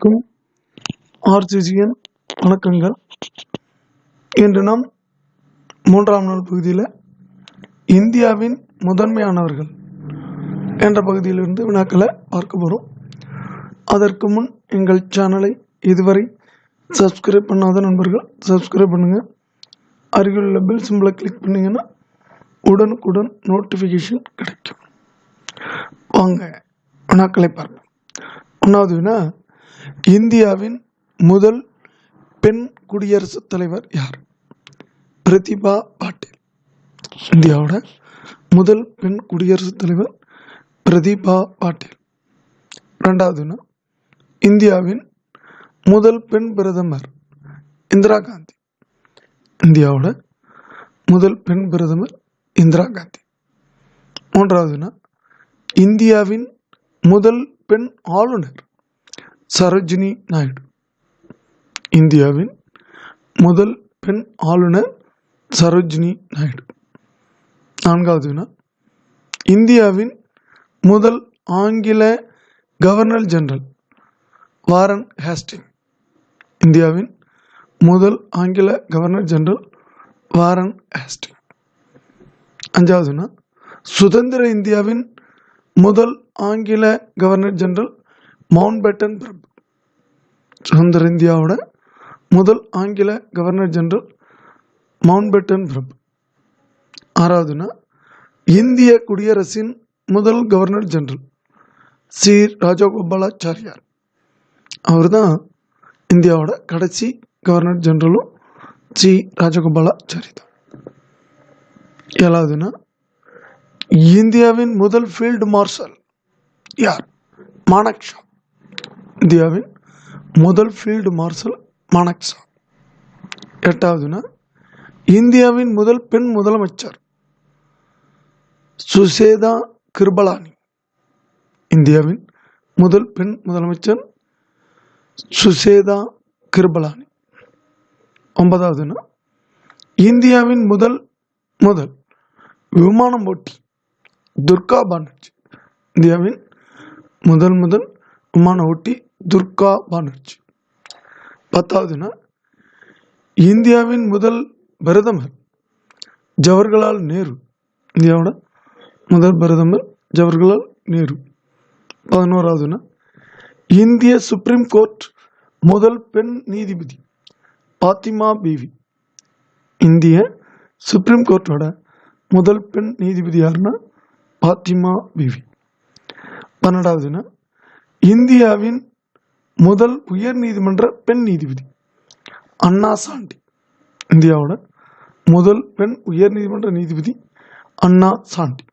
அனைவருக்கும் ஆர்சிசியின் வணக்கங்கள். இன்று நாம் 3ஆம் நாள் பகுதியில் இந்தியாவின் முதன்மையானவர்கள் என்ற பகுதியிலிருந்து வினாக்களை பார்க்க போகிறோம். அதற்கு முன் எங்கள் சேனலை இதுவரை சப்ஸ்கிரைப் பண்ணாத நண்பர்கள் சப்ஸ்கிரைப் பண்ணுங்கள். அருகில் உள்ள பெல் சிம்பிளை கிளிக் பண்ணிங்கன்னா உடனுக்குடன் நோட்டிஃபிகேஷன் கிடைக்கும். வாங்க வினாக்களை பார்ப்போம். ஒன்றாவது வினா, இந்தியாவின் முதல் பெண் குடியரசுத் தலைவர் யார்? பிரதிபா பாட்டீல். இந்தியாவோட முதல் பெண் குடியரசுத் தலைவர் பிரதிபா பாட்டீல். ரெண்டாவது வினா, இந்தியாவின் முதல் பெண் பிரதமர் இந்திரா காந்தி. இந்தியாவோட முதல் பெண் பிரதமர் இந்திரா காந்தி. மூன்றாவது வினா, இந்தியாவின் முதல் பெண் ஆளுநர் சரோஜினி நாயுடு. இந்தியாவின் முதல் பெண் ஆளுநர் சரோஜினி நாயுடு. நான்காவது வினா, இந்தியாவின் முதல் ஆங்கில கவர்னர் ஜெனரல் வாரன் ஹேஸ்டிங். இந்தியாவின் முதல் ஆங்கில கவர்னர் ஜெனரல் வாரன் ஹேஸ்டிங். அஞ்சாவது வினா, சுதந்திர இந்தியாவின் முதல் ஆங்கில கவர்னர் ஜெனரல் மவுண்ட் பேட்டன் பிரபு. சுதந்திர இந்தியாவோட முதல் ஆங்கில கவர்னர் ஜெனரல் மவுண்ட் பேட்டன் பிரபு. ஆறாவதுனா, இந்திய குடியரசின் முதல் கவர்னர் ஜெனரல் சி ராஜகோபாலாச்சாரியார். அவர் தான் இந்தியாவோட கடைசி கவர்னர் ஜெனரலும் சி ராஜகோபாலாச்சாரி தான். ஏழாவதுனா, இந்தியாவின் முதல் ஃபீல்டு மார்ஷல் யார்? மானக்ஷா. இந்தியாவின் முதல் ஃபீல்டு மார்ஷல் மானக்ஷா. எட்டாவதுனா, இந்தியாவின் முதல் பெண் முதலமைச்சர் சுசேதா கிருபலானி. இந்தியாவின் முதல் பெண் முதலமைச்சர் சுசேதா கிருபலானி. ஒன்பதாவதுனா, இந்தியாவின் முதல் விமானம் ஓட்டி துர்கா பானர்ஜி. இந்தியாவின் முதல் விமான ஓட்டி துர்கா பானர்ஜி. பத்தாவதுனா, இந்தியாவின் முதல் பிரதமர் ஜவஹர்லால் நேரு. இந்தியாவோட முதல் பிரதமர் ஜவஹர்லால் நேரு. 11வதுனா, இந்திய சுப்ரீம் கோர்ட் முதல் பெண் நீதிபதி பாத்திமா பீவி. இந்திய சுப்ரீம் கோர்ட்டோட முதல் பெண் நீதிபதி யாருன்னா பாத்திமா பீவி. 12வதுனா, இந்தியாவின் முதல் உயர் நீதிமன்ற பெண் நீதிபதி அண்ணா சாண்டி. இந்தியாவோட முதல் பெண் உயர் நீதிமன்ற நீதிபதி அண்ணா சாண்டி.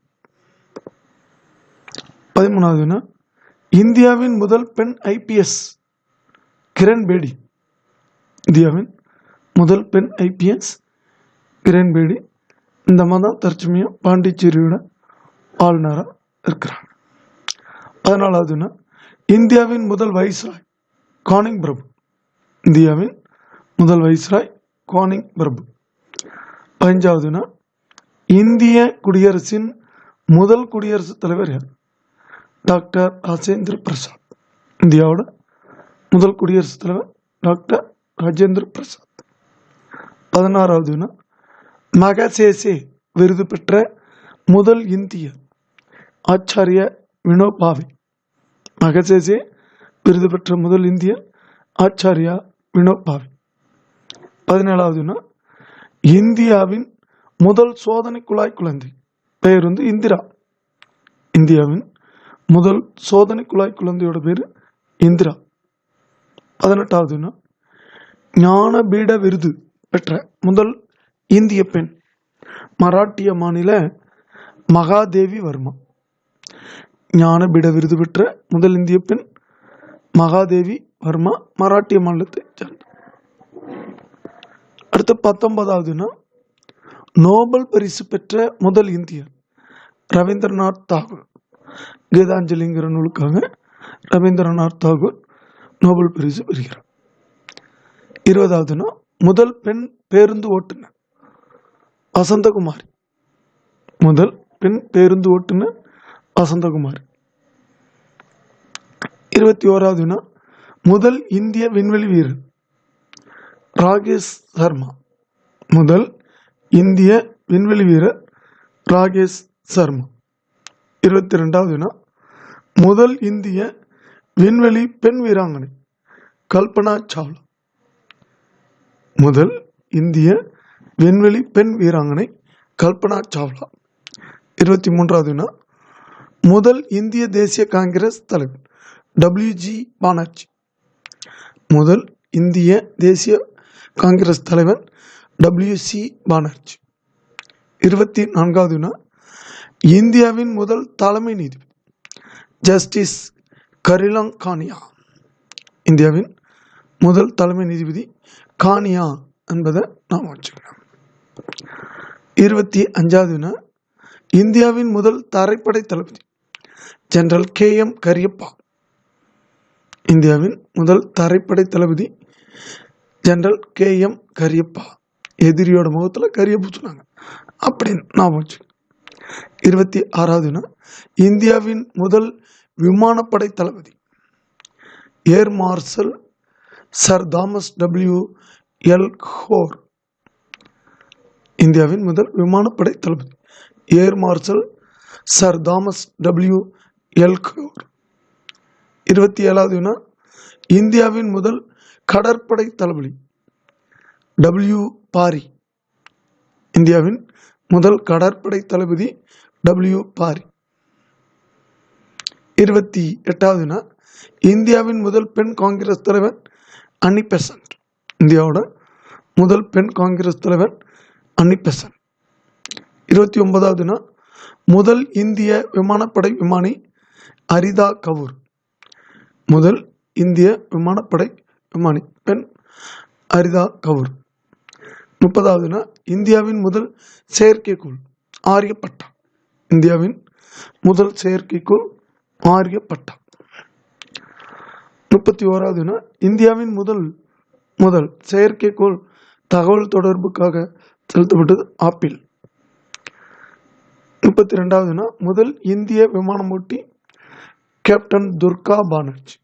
13வதுனா, இந்தியாவின் முதல் பெண் ஐபிஎஸ் கிரண் பேடி. இந்தியாவின் முதல் பெண் ஐபிஎஸ் கிரண் பேடி. இந்த மாதம் தற்சமயம் பாண்டிச்சேரியோட ஆளுநராக இருக்கிறாங்க. 14வதுனா, இந்தியாவின் முதல் வைஸ்ராய் கானிங் பிரபு. இந்தியாவின் முதல் வைஸ்ராய் கானிங் பிரபு. 15வதுனா, இந்திய குடியரசின் முதல் குடியரசுத் தலைவர் யார்? டாக்டர் ராஜேந்திர பிரசாத். இந்தியாவோட முதல் குடியரசுத் தலைவர் டாக்டர் ராஜேந்திர பிரசாத். 16வதுனா, மகசேசே விருது பெற்ற முதல் இந்தியர் ஆச்சாரிய வினோபாவே. மகசேசே விருது பெற்ற முதல் இந்தியர் ஆச்சாரியா வினோபாவே. 17வதுனா, இந்தியாவின் முதல் சோதனை குழாய் குழந்தை பெயர் இந்திரா. இந்தியாவின் முதல் சோதனை குழாய் குழந்தையோட பேர் இந்திரா. 18வதுனா, ஞானபீட விருது பெற்ற முதல் இந்திய பெண் மராட்டிய மாநில மகாதேவி வர்மா. ஞானபீட விருது பெற்ற முதல் இந்திய பெண் மகாதேவி வர்மா, மராட்டிய மாநிலத்தை சேர்ந்த. அடுத்து 19வதுனா, நோபல் பரிசு பெற்ற முதல் இந்தியர் ரவீந்திரநாத் தாகூர். கீதாஞ்சலிங்கிற நூலுக்காக ரவீந்திரநாத் தாகூர் நோபல் பரிசு பெறுகிறார். 20வதுனா, முதல் பெண் பேருந்து ஓட்டுநர் வசந்தகுமாரி. முதல் பெண் பேருந்து ஓட்டுநர் வசந்தகுமாரி. 21வது வினா, முதல் இந்திய விண்வெளி வீரர் ராகேஷ் சர்மா. முதல் இந்திய விண்வெளி வீரர் ராகேஷ் சர்மா. 22வது வினா, முதல் இந்திய விண்வெளி பெண் வீராங்கனை கல்பனா சாவ்லா. முதல் இந்திய விண்வெளி பெண் வீராங்கனை கல்பனா சாவ்லா. 23வது வினா, முதல் இந்திய தேசிய காங்கிரஸ் தலைவர் WG பானர்ஜி. முதல் இந்திய தேசிய காங்கிரஸ் தலைவர் WC பானர்ஜி. 24வது வினா, இந்தியாவின் முதல் தலைமை நீதிபதி ஜஸ்டிஸ் கரிலாங் கானியா. இந்தியாவின் முதல் தலைமை நீதிபதி கானியா என்பதை நாம் வச்சுக்கலாம். 25வது வினா, இந்தியாவின் முதல் தரைப்படை தளபதி ஜெனரல் KM கரியப்பா. இந்தியாவின் முதல் தரைப்படை தளபதி ஜெனரல் KM கரியப்பா. எதிரியோட முகத்தில் கரிய பூச்சினாங்க அப்படின்னு நான் வச்சு. 26வது வினா, இந்தியாவின் முதல் விமானப்படை தளபதி air marshal sir Thomas WL ஹோர். இந்தியாவின் முதல் விமானப்படை தளபதி air marshal sir Thomas WL ஹோர். 27வது வினா, இந்தியாவின் முதல் கடற்படை தளபதி W பாரி. இந்தியாவின் முதல் கடற்படை தளபதி W பாரி. 28வது வினா, இந்தியாவின் முதல் பெண் காங்கிரஸ் தலைவர் அன்னி பெசன்ட். இந்தியாவோட முதல் பெண் காங்கிரஸ் தலைவர் அன்னி பெசன்ட். 29வது வினா, முதல் இந்திய விமானப்படை விமானி அரிதா கபூர். முதல் இந்திய விமானப்படை விமானி பெண் அரிதா கபூர். 30வது வினா, இந்தியாவின் முதல் செயற்கைக்கோள் ஆரியப்பட்டா. இந்தியாவின் முதல் செயற்கைக்கோள் ஆரியப்பட்டா. 31வது வினா, இந்தியாவின் முதல் செயற்கைக்கோள் தகவல் தொடர்புக்காக செலுத்தப்பட்டது ஆப்பிள். 32வது வினா, முதல் இந்திய விமானமோட்டி கேப்டன் துர்கா பானர்ஜி.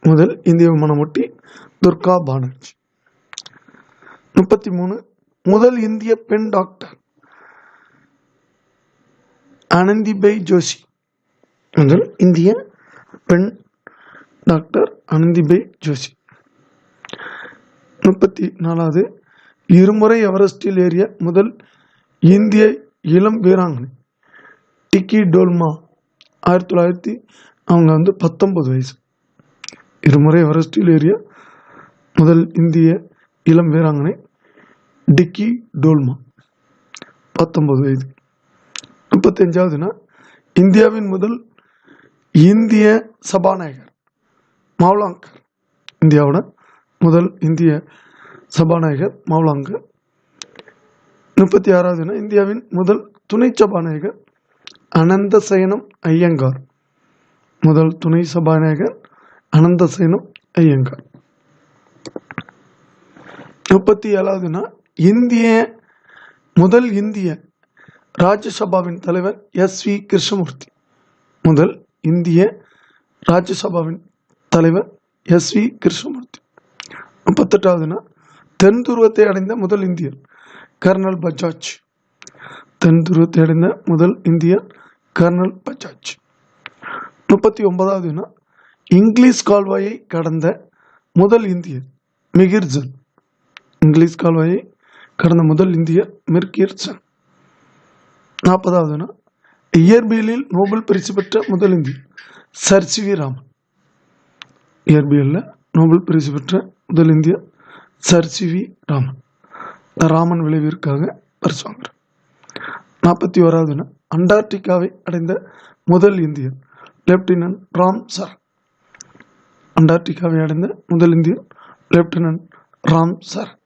முதல் இந்திய விமானமோட்டி துர்கா பானர்ஜி. 33, முதல் இந்திய பெண் டாக்டர் ஆனந்திபெய் ஜோஷி. முதல் இந்திய பெண் டாக்டர் ஆனந்திபெய் ஜோஷி. 34வது, இருமுறை எவரெஸ்டில் ஏறிய முதல் இந்திய இளம் வீராங்கனை டிக்கி டோல்மா. 1900 அவங்க 19 வயசு. இருமுறை எவரெஸ்டில் ஏறிய முதல் இந்திய இளம் வீராங்கனை டிக்கி டோல்மா, 19 வயது. 35வது, இந்தியாவின் முதல் இந்திய சபாநாயகர் மௌலாங்கர். இந்தியாவோட முதல் இந்திய சபாநாயகர் மௌலாங்கர். 36வது, இந்தியாவின் முதல் துணை சபாநாயகர் அனந்தசயனம் ஐயங்கார். முதல் துணை சபாநாயகர் அனந்தசயனம் ஐயங்கார். 37வது, முதல் இந்திய ராஜ்யசபாவின் தலைவர் SV கிருஷ்ணமூர்த்தி. முதல் இந்திய ராஜ்யசபாவின் தலைவர் SV கிருஷ்ணமூர்த்தி. 38வது, தென் துருவத்தை அடைந்த முதல் இந்தியர் கர்னல் பஜாஜ். தென் துருவத்தை அடைந்த முதல் இந்தியர் கர்னல் பஜாஜ். 39வது, இங்கிலீஷ் கால்வாயை கடந்த முதல் இந்தியர் மிகிர்சன். இங்கிலீஷ் கால்வாயை கடந்த முதல் இந்தியர் மிர்கிர்சன். 40வது, இயற்பியலில் நோபல் பரிசு பெற்ற முதல் இந்தியர் சர் சி வி ராமன். இயற்பியலில் நோபல் பரிசு பெற்ற முதல் இந்தியர் sir C V Raman. Raman விளைவிற்காக பரிசு வாங்குறார். 41வது, அண்டார்டிகாவை அடைந்த முதல் இந்தியர் லெப்டினன்ட் ராம் சரண். அண்டார்டிகாவை அடைந்த முதல் இந்தியர் லெப்டினன்ட் ராம் சரண்.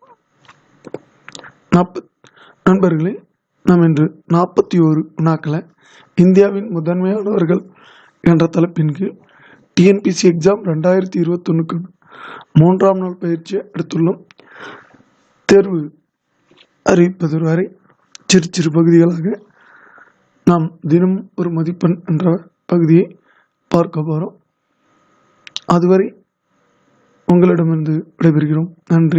நண்பர்களே, நாம் இன்று 41 வினாக்களை இந்தியாவின் முதன்மையானவர்கள் என்ற தலைப்பின் கீழ் TNPSC எக்ஸாம் 2021 3ஆம் நாள் பயிற்சியை எடுத்துள்ளோம். தேர்வு அறிவிப்பது வரை சிறு சிறு பகுதிகளாக நாம் தினம் ஒரு மதிப்பெண் என்ற பகுதியை பார்க்க போகிறோம். அதுவரை உங்களிடமிருந்து விடைபெறுகிறோம். நன்றி.